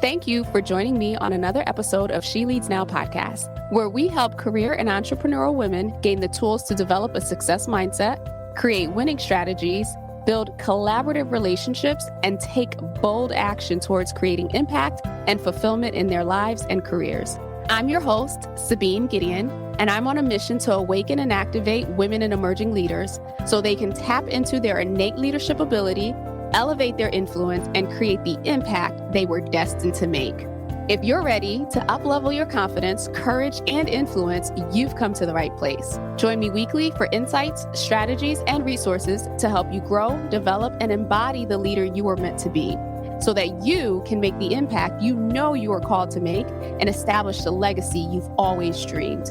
Thank you for joining me on another episode of She Leads Now podcast, where we help career and entrepreneurial women gain the tools to develop a success mindset, create winning strategies, build collaborative relationships, and take bold action towards creating impact and fulfillment in their lives and careers. I'm your host, Sabine Gideon, and I'm on a mission to awaken and activate women and emerging leaders so they can tap into their innate leadership ability, elevate their influence, and create the impact they were destined to make. If you're ready to uplevel your confidence, courage, and influence, you've come to the right place. Join me weekly for insights, strategies, and resources to help you grow, develop, and embody the leader you were meant to be, so that you can make the impact you know you are called to make and establish the legacy you've always dreamed.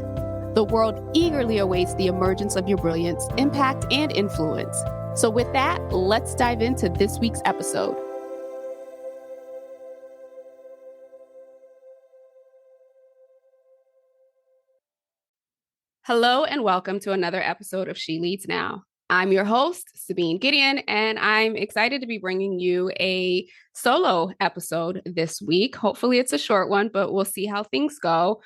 The world eagerly awaits the emergence of your brilliance, impact, and influence. So with that, let's dive into this week's episode. Hello and welcome to another episode of She Leads Now. I'm your host, Sabine Gideon, and I'm excited to be bringing you a solo episode this week. Hopefully it's a short one, but we'll see how things go.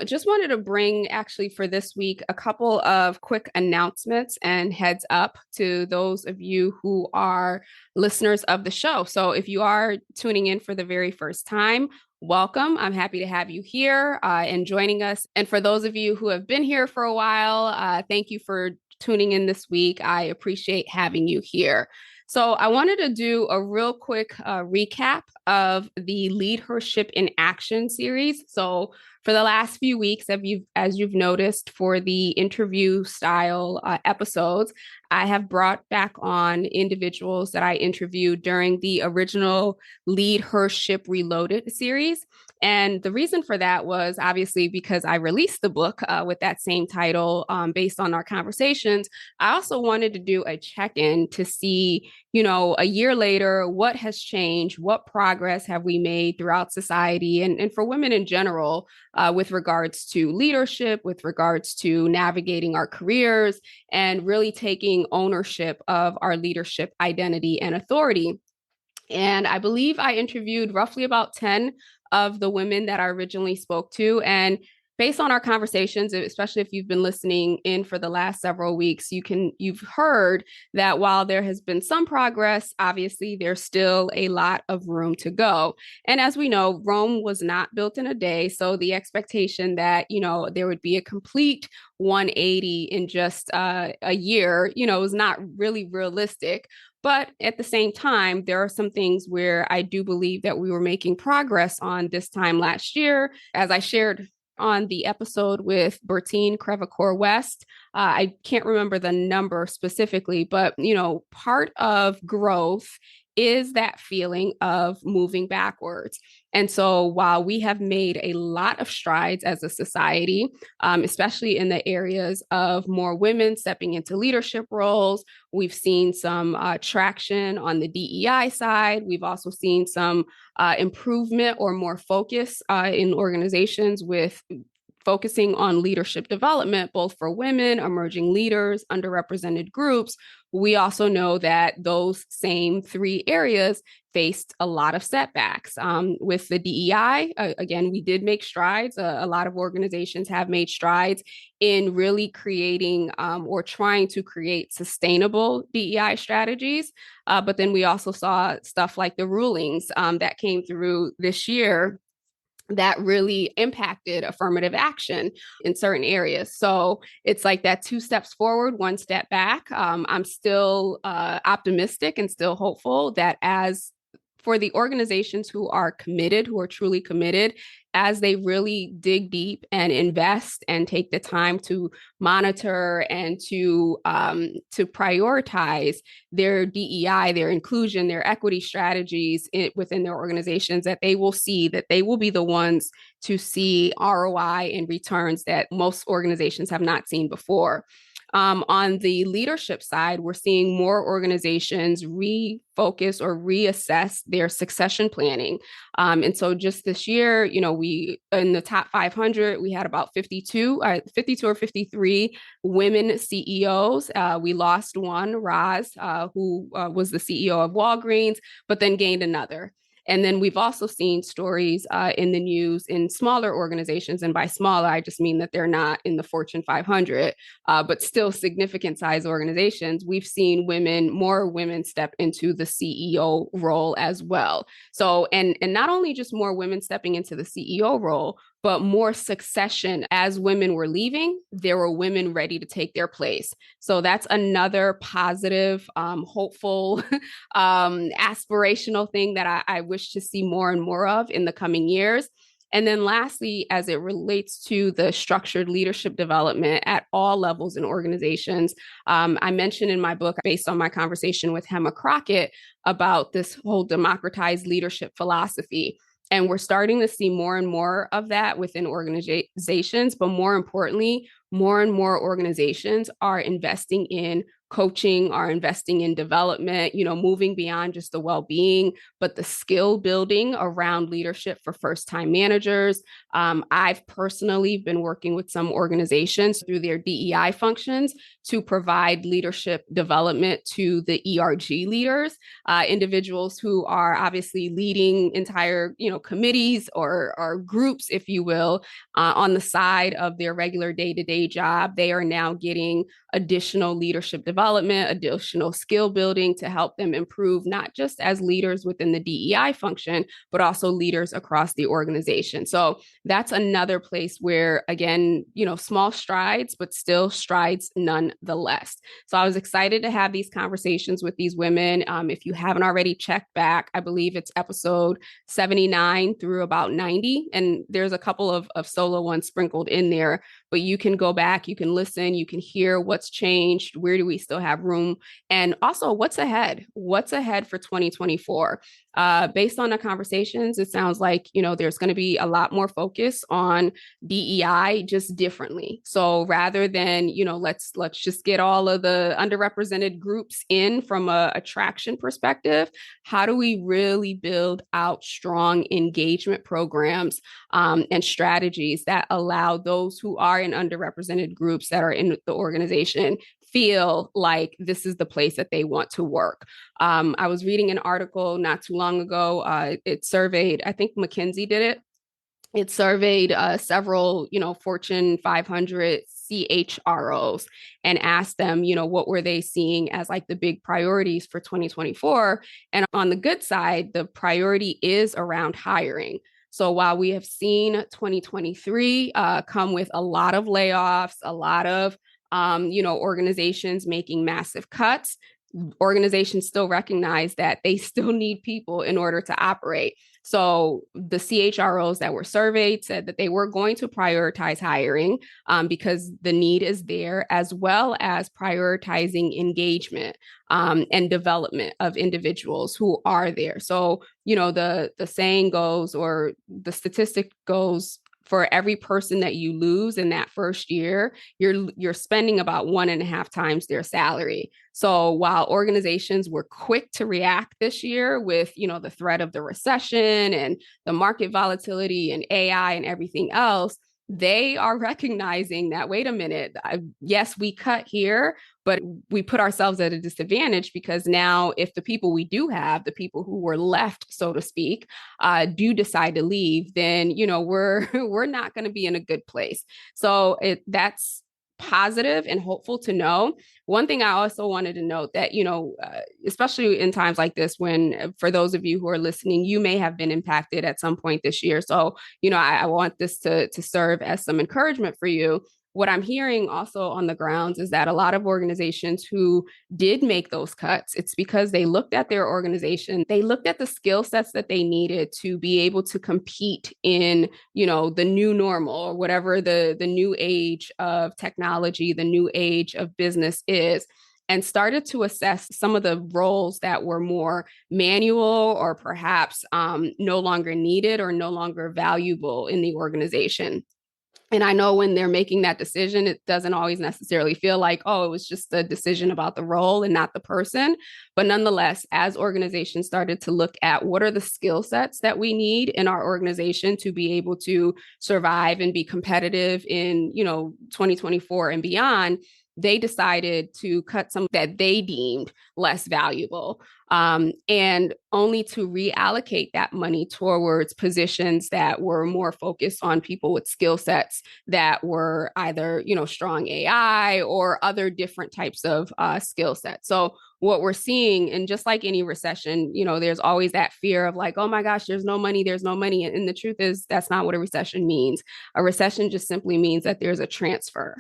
Just wanted to bring actually for this week a couple of quick announcements and heads up to those of you who are listeners of the show. So if you are tuning in for the very first time, welcome. I'm happy to have you here and joining us. And for those of you who have been here for a while, thank you for tuning in this week. I appreciate having you here. So I wanted to do a real quick recap of the LeadHership In Action series. So for the last few weeks, as you've noticed, for the interview style episodes, I have brought back on individuals that I interviewed during the original LeadHership Reloaded series. And the reason for that was obviously because I released the book with that same title based on our conversations. I also wanted to do a check-in to see, a year later, what has changed, what progress have we made throughout society and for women in general with regards to leadership, with regards to navigating our careers, and really taking ownership of our leadership identity and authority. And I believe I interviewed roughly about 10 of the women that I originally spoke to. And based on our conversations, especially if you've been listening in for the last several weeks, you've heard that while there has been some progress, obviously there's still a lot of room to go. And as we know, Rome was not built in a day. So the expectation that, there would be a complete 180 in just a year, is not really realistic. But at the same time, there are some things where I do believe that we were making progress on this time last year. As I shared on the episode with Bertine Crevacore West, I can't remember the number specifically, but, part of growth is that feeling of moving backwards. And so while we have made a lot of strides as a society, especially in the areas of more women stepping into leadership roles, we've seen some traction on the DEI side. We've also seen some improvement or more focus in organizations with focusing on leadership development, both for women, emerging leaders, underrepresented groups. We also know that those same three areas faced a lot of setbacks. With the DEI, again, we did make strides. A lot of organizations have made strides in really creating or trying to create sustainable DEI strategies. But then we also saw stuff like the rulings that came through this year that really impacted affirmative action in certain areas. So it's like that 2 steps forward, 1 step back. I'm still optimistic and still hopeful that as for the organizations who are committed, who are truly committed, as they really dig deep and invest and take the time to monitor and to prioritize their DEI, their inclusion, their equity strategies within their organizations, that they will see that they will be the ones to see ROI and returns that most organizations have not seen before. On the leadership side, we're seeing more organizations refocus or reassess their succession planning. And so just this year, we in the top 500, we had about 52 or 53 women CEOs. We lost one, Roz, who was the CEO of Walgreens, but then gained another. And then we've also seen stories in the news in smaller organizations. And by smaller, I just mean that they're not in the Fortune 500, but still significant size organizations. We've seen more women step into the CEO role as well. So, and not only just more women stepping into the CEO role, but more succession. As women were leaving, there were women ready to take their place. So that's another positive, hopeful, aspirational thing that I wish to see more and more of in the coming years. And then lastly, as it relates to the structured leadership development at all levels in organizations, I mentioned in my book, based on my conversation with Hema Crockett, about this whole democratized leadership philosophy. And we're starting to see more and more of that within organizations, but more importantly, more and more organizations are investing in coaching, are investing in development, moving beyond just the well-being, but the skill building around leadership for first-time managers. I've personally been working with some organizations through their DEI functions to provide leadership development to the ERG leaders, individuals who are obviously leading entire, committees or groups, if you will, on the side of their regular day-to-day job. They are now getting additional leadership development, additional skill building to help them improve, not just as leaders within the DEI function, but also leaders across the organization. So that's another place where, again, small strides, but still strides nonetheless. So I was excited to have these conversations with these women. If you haven't already checked back, I believe it's episode 79 through about 90. And there's a couple of solo ones sprinkled in there, but you can go back, you can listen, you can hear what's changed, where do we still have room, and also what's ahead for 2024. Based on the conversations, it sounds like, there's going to be a lot more focus on DEI just differently. So rather than, let's just get all of the underrepresented groups in from a attraction perspective, how do we really build out strong engagement programs and strategies that allow those who are in underrepresented groups that are in the organization feel like this is the place that they want to work. I was reading an article not too long ago. It surveyed, I think McKinsey did it. It surveyed several, Fortune 500 CHROs and asked them, what were they seeing as like the big priorities for 2024? And on the good side, the priority is around hiring. So while we have seen 2023 come with a lot of layoffs, a lot of organizations making massive cuts, organizations still recognize that they still need people in order to operate. So the CHROs that were surveyed said that they were going to prioritize hiring because the need is there, as well as prioritizing engagement and development of individuals who are there. So, the saying goes, or the statistic goes, for every person that you lose in that first year, you're spending about 1.5 times their salary. So while organizations were quick to react this year with, the threat of the recession and the market volatility and AI and everything else, they are recognizing that, wait a minute, yes, we cut here, but we put ourselves at a disadvantage because now if the people we do have, the people who were left, so to speak, do decide to leave, then, we're not going to be in a good place. So that's positive and hopeful to know. One thing I also wanted to note that, especially in times like this, when for those of you who are listening, you may have been impacted at some point this year. So, I want this to serve as some encouragement for you. What I'm hearing also on the grounds is that a lot of organizations who did make those cuts, it's because they looked at their organization, they looked at the skill sets that they needed to be able to compete in, the new normal, or whatever the new age of technology, the new age of business is, and started to assess some of the roles that were more manual or perhaps no longer needed or no longer valuable in the organization. And I know when they're making that decision, it doesn't always necessarily feel like, oh, it was just a decision about the role and not the person. But nonetheless, as organizations started to look at what are the skill sets that we need in our organization to be able to survive and be competitive in, 2024 and beyond, they decided to cut some that they deemed less valuable, and only to reallocate that money towards positions that were more focused on people with skill sets that were either, strong AI or other different types of skill sets. So what we're seeing, and just like any recession, there's always that fear of like, oh my gosh, there's no money, there's no money. And the truth is, that's not what a recession means. A recession just simply means that there's a transfer.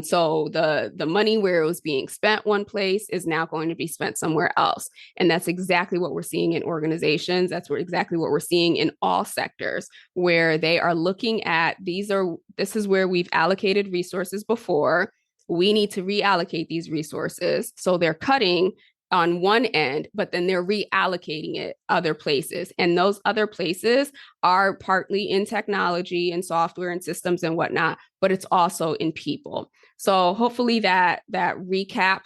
So the money where it was being spent one place is now going to be spent somewhere else. And that's exactly what we're seeing in organizations. That's exactly what we're seeing in all sectors, where they are looking at this is where we've allocated resources before. We need to reallocate these resources. So they're cutting on one end, but then they're reallocating it other places. And those other places are partly in technology and software and systems and whatnot, but it's also in people. So hopefully that recap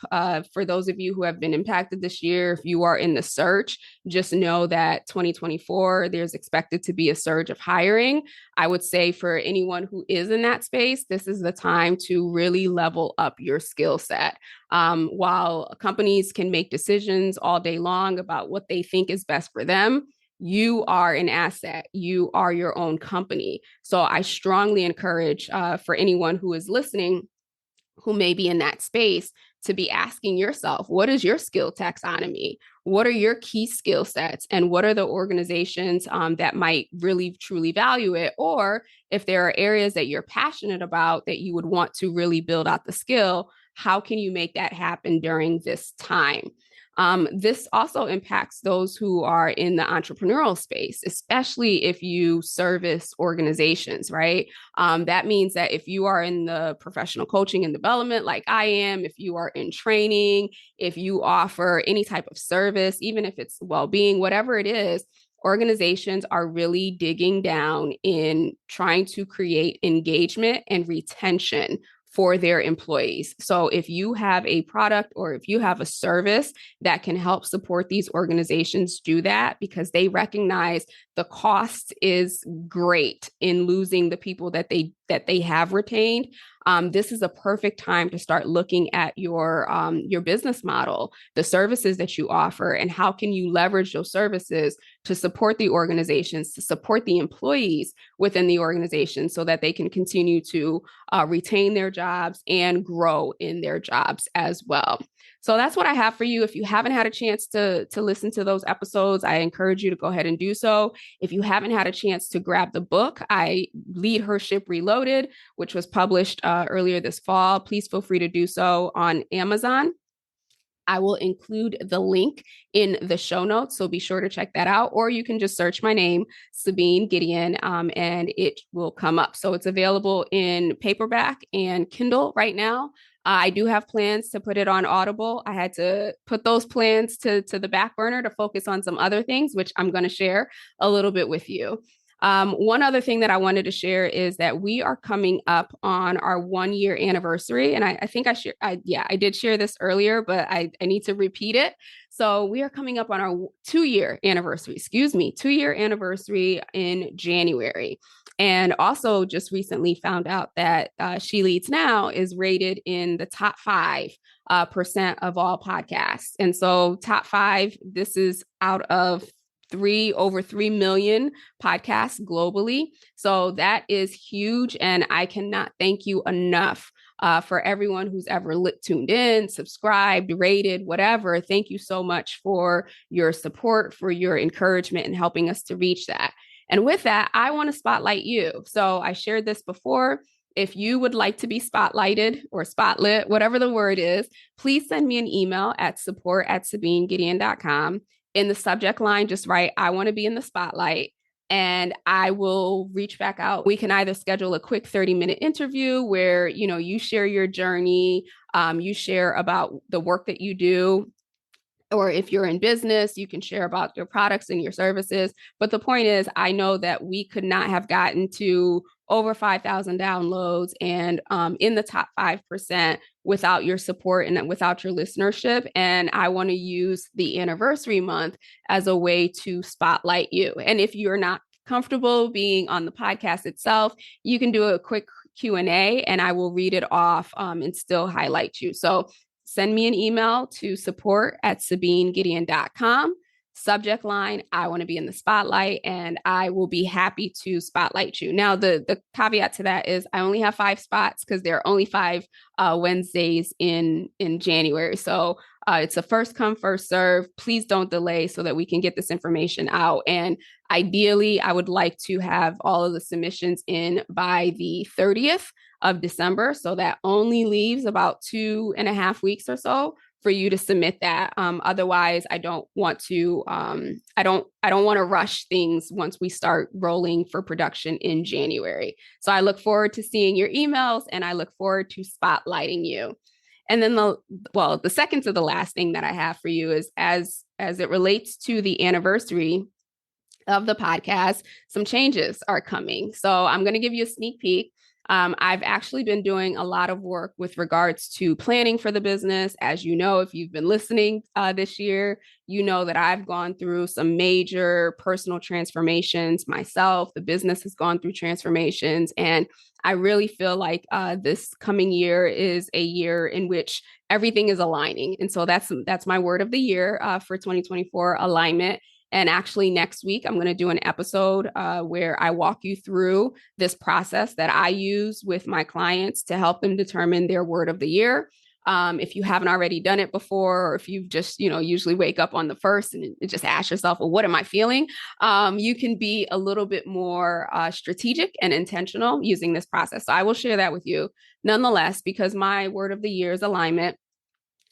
for those of you who have been impacted this year, if you are in the search, just know that 2024, there's expected to be a surge of hiring. I would say for anyone who is in that space, this is the time to really level up your skill set. While companies can make decisions all day long about what they think is best for them, you are an asset. You are your own company. So I strongly encourage for anyone who is listening who may be in that space to be asking yourself, what is your skill taxonomy? What are your key skill sets? And what are the organizations that might really, truly value it? Or if there are areas that you're passionate about that you would want to really build out the skill, how can you make that happen during this time? This also impacts those who are in the entrepreneurial space, especially if you service organizations, right? That means that if you are in the professional coaching and development, like I am, if you are in training, if you offer any type of service, even if it's well-being, whatever it is, organizations are really digging down in trying to create engagement and retention for their employees. So if you have a product or if you have a service that can help support these organizations do that, because they recognize the cost is great in losing the people that they have retained. This is a perfect time to start looking at your business model, the services that you offer, and how can you leverage those services to support the organizations, to support the employees within the organization so that they can continue to retain their jobs and grow in their jobs as well. So that's what I have for you. If you haven't had a chance to listen to those episodes, I encourage you to go ahead and do so. If you haven't had a chance to grab the book, LeadHership Reloaded, which was published earlier this fall, please feel free to do so on Amazon. I will include the link in the show notes, so be sure to check that out. Or you can just search my name, Sabine Gideon, and it will come up. So it's available in paperback and Kindle right now. I do have plans to put it on Audible. I had to put those plans to the back burner to focus on some other things, which I'm going to share a little bit with you. One other thing that I wanted to share is that we are coming up on our 1-year anniversary. And I think I did share this earlier, but I need to repeat it. So we are coming up on our 2-year anniversary, 2-year anniversary in January. And also just recently found out that She Leads Now is rated in the top 5% of all podcasts. And so top 5, this is out of over 3 million podcasts globally. So that is huge. And I cannot thank you enough for everyone who's ever tuned in, subscribed, rated, whatever. Thank you so much for your support, for your encouragement, and helping us to reach that. And with that, I want to spotlight you. So I shared this before. If you would like to be spotlighted or spotlit, whatever the word is, please send me an email at support@sabinegideon.com. In the subject line, just write, I want to be in the spotlight, and I will reach back out. We can either schedule a quick 30-minute interview where, you share your journey, you share about the work that you do. Or if you're in business, you can share about your products and your services. But the point is, I know that we could not have gotten to over 5,000 downloads and in the top 5% without your support and without your listenership. And I want to use the anniversary month as a way to spotlight you. And if you're not comfortable being on the podcast itself, you can do a quick Q&A, and I will read it off and still highlight you. So send me an email to support@SabineGideon.com. Subject line, I want to be in the spotlight, and I will be happy to spotlight you. Now, the caveat to that is I only have 5 spots because there are only 5 Wednesdays in January. So it's a first come, first serve. Please don't delay so that we can get this information out. And ideally, I would like to have all of the submissions in by the 30th of December. So that only leaves about 2.5 weeks or so for you to submit that. Otherwise, I don't want to. I don't want to rush things once we start rolling for production in January. So I look forward to seeing your emails, and I look forward to spotlighting you. And then the second to the last thing that I have for you is as it relates to the anniversary of the podcast, some changes are coming. So I'm going to give you a sneak peek. I've actually been doing a lot of work with regards to planning for the business. As you know, if you've been listening this year, you know that I've gone through some major personal transformations myself. The business has gone through transformations, and I really feel like this coming year is a year in which everything is aligning. And so that's my word of the year for 2024, alignment. And actually, next week, I'm going to do an episode where I walk you through this process that I use with my clients to help them determine their word of the year. If you haven't already done it before, or if you've just, usually wake up on the first and just ask yourself, well, what am I feeling? You can be a little bit more strategic and intentional using this process. So I will share that with you nonetheless, because my word of the year is alignment.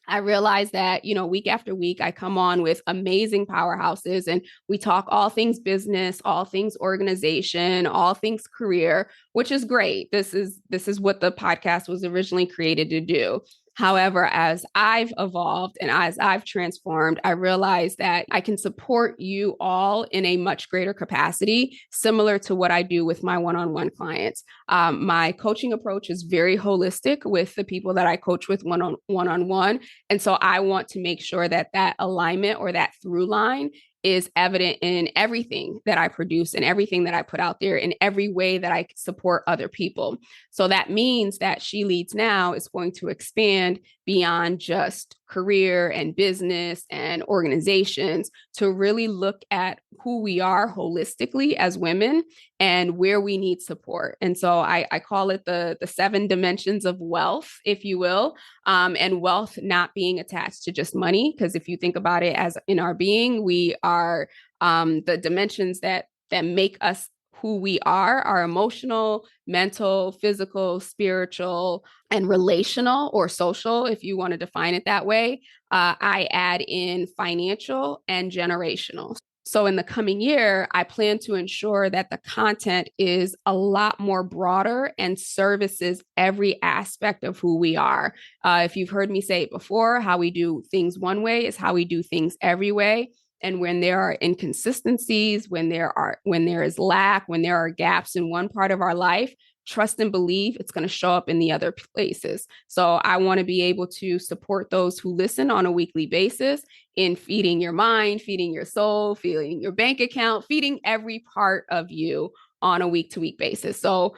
I realize that, week after week, I come on with amazing powerhouses and we talk all things business, all things organization, all things career, which is great. This is what the podcast was originally created to do. However, as I've evolved and as I've transformed, I realize that I can support you all in a much greater capacity, similar to what I do with my one-on-one clients. My coaching approach is very holistic with the people that I coach with one-on-one. And so I want to make sure that alignment or that through line is evident in everything that I produce and everything that I put out there, in every way that I support other people. So that means that She Leads Now is going to expand beyond just career and business and organizations to really look at who we are holistically as women and where we need support. And so I call it the 7 dimensions of wealth, if you will, and wealth not being attached to just money. Because if you think about it as in our being, we are the dimensions that make us who we are emotional, mental, physical, spiritual, and relational or social, if you want to define it that way. I add in financial and generational. So in the coming year, I plan to ensure that the content is a lot more broader and services every aspect of who we are. If you've heard me say it before, how we do things one way is how we do things every way. And when there are inconsistencies, when there is lack, when there are gaps in one part of our life, trust and believe it's going to show up in the other places. So I want to be able to support those who listen on a weekly basis in feeding your mind, feeding your soul, feeding your bank account, feeding every part of you on a week-to-week basis. So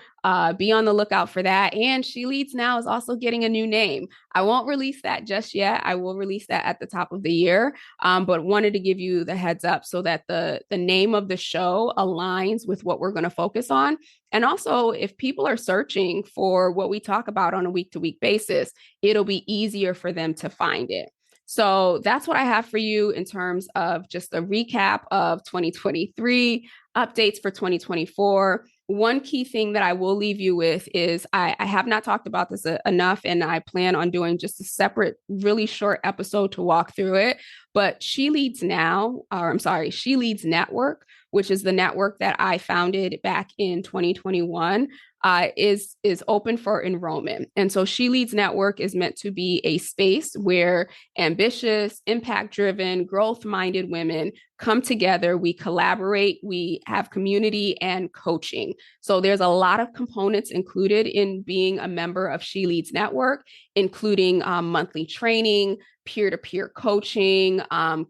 be on the lookout for that. And She Leads Now is also getting a new name. I won't release that just yet. I will release that at the top of the year, but wanted to give you the heads up so that the name of the show aligns with what we're going to focus on. And also, if people are searching for what we talk about on a week-to-week basis, it'll be easier for them to find it. So that's what I have for you in terms of just a recap of 2023, updates for 2024. One key thing that I will leave you with is I have not talked about this enough, and I plan on doing just a separate, really short episode to walk through it. But She Leads Network, which is the network that I founded back in 2021, is open for enrollment. And so She Leads Network is meant to be a space where ambitious, impact-driven, growth-minded women come together, we collaborate, we have community and coaching. So there's a lot of components included in being a member of She Leads Network, including monthly training, peer-to-peer coaching,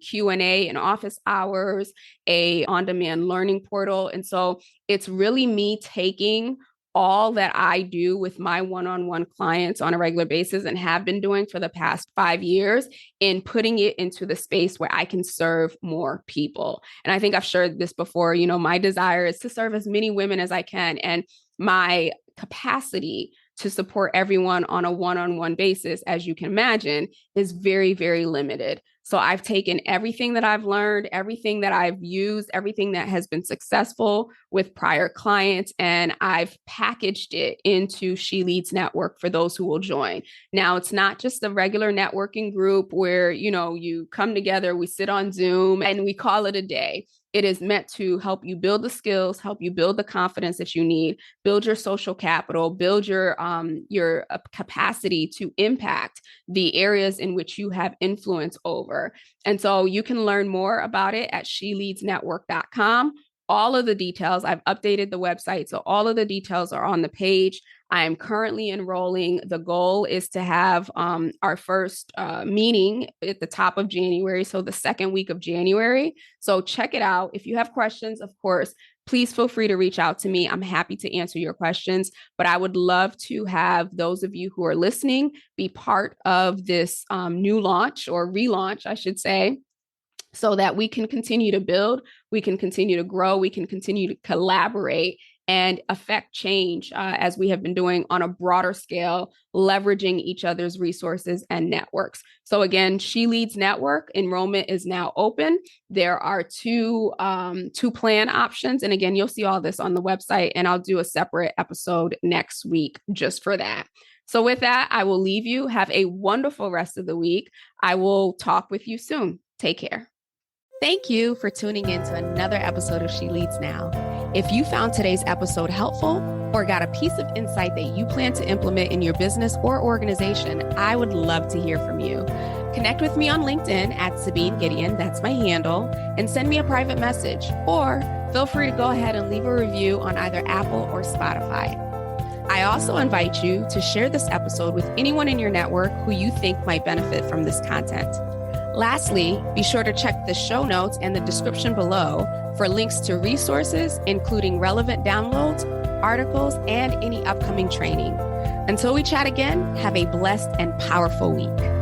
Q&A and office hours, a on-demand learning portal. And so it's really me taking all that I do with my one-on-one clients on a regular basis and have been doing for the past 5 years in putting it into the space where I can serve more people. And I think I've shared this before, my desire is to serve as many women as I can. And my capacity to support everyone on a one-on-one basis, as you can imagine, is very, very limited. So I've taken everything that I've learned, everything that I've used, everything that has been successful with prior clients, and I've packaged it into She Leads Network for those who will join. Now, it's not just a regular networking group where, you come together, we sit on Zoom and we call it a day. It is meant to help you build the skills, help you build the confidence that you need, build your social capital, build your capacity to impact the areas in which you have influence over. And so you can learn more about it at sheleadsnetwork.com. All of the details, I've updated the website, so all of the details are on the page. I am currently enrolling. The goal is to have our first meeting at the top of January, so the second week of January. So check it out. If you have questions, of course, please feel free to reach out to me. I'm happy to answer your questions, but I would love to have those of you who are listening be part of this new launch, or relaunch, I should say, so that we can continue to build, we can continue to grow, we can continue to collaborate and affect change as we have been doing on a broader scale, leveraging each other's resources and networks. So again, She Leads Network enrollment is now open. There are two plan options. And again, you'll see all this on the website, and I'll do a separate episode next week just for that. So with that, I will leave you. Have a wonderful rest of the week. I will talk with you soon. Take care. Thank you for tuning in to another episode of She Leads Now. If you found today's episode helpful or got a piece of insight that you plan to implement in your business or organization, I would love to hear from you. Connect with me on LinkedIn at Sabine Gideon, that's my handle, and send me a private message. Or feel free to go ahead and leave a review on either Apple or Spotify. I also invite you to share this episode with anyone in your network who you think might benefit from this content. Lastly, be sure to check the show notes and the description below for links to resources, including relevant downloads, articles, and any upcoming training. Until we chat again, have a blessed and powerful week.